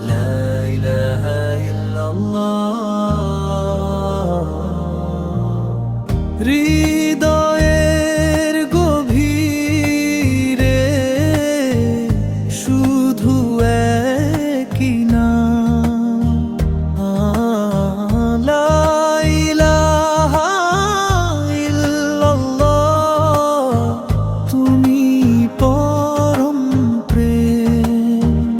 লা ইলাহা ইল্লাল্লাহ। হৃদয়ের গভীরে শুধু একই নাম, লা ইলাহা ইল্লাল্লাহ। তুমি পরম প্রেম।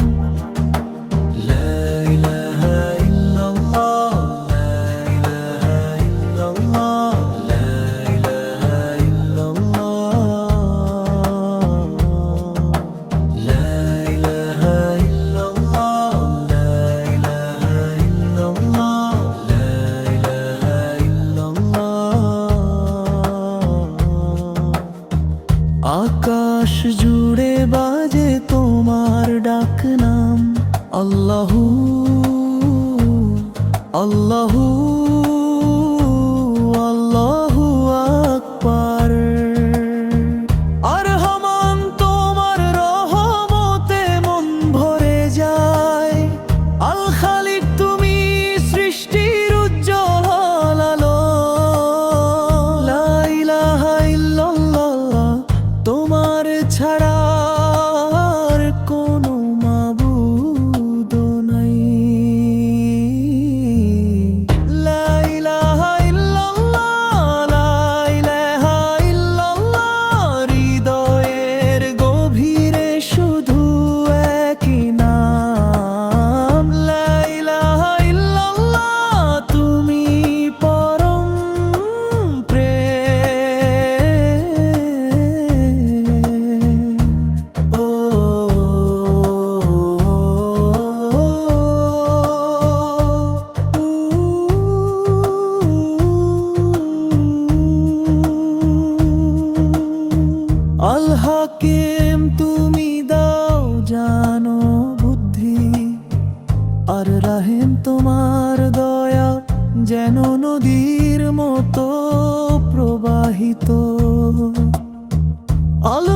লা ইলাহা ইল্লাল্লাহ, লা ইলাহা ইল্লাল্লাহ, লা ইলাহা ইল্লাল্লাহ, লা ইলাহা ইল্লাল্লাহ, লা ইলাহা ইল্লাল্লাহ, লা ইলাহা ইল্লাল্লাহ। আকাশ জুড়ে বাজে তোমার ডাক নাম, আল্লাহু আল্লাহু আল্লাহু আকবার। আর রহমান তোমার রহমতে মন ভরে যায়। আল খালিক তুমি সৃষ্টির উজ্জ্বল আলো। লা ইলাহা ইল্লাল্লাহ, তোমার ছাড়া আর কোনো মাবুদ নাই। লা ইলাহা ইল্লাল্লাহ, লা ইলাহা ইল্লাল্লাহ। হৃদয়ের গভীরে শুধু একই নাম, লা ইলাহা ইল্লাল্লাহ। তুমি পরম প্রেম। ও আল হাকিম তুমি দাও জানো বুদ্ধি, আর রাহেম তোমার দয়া যেন নদীর মতো প্রবাহিত। আল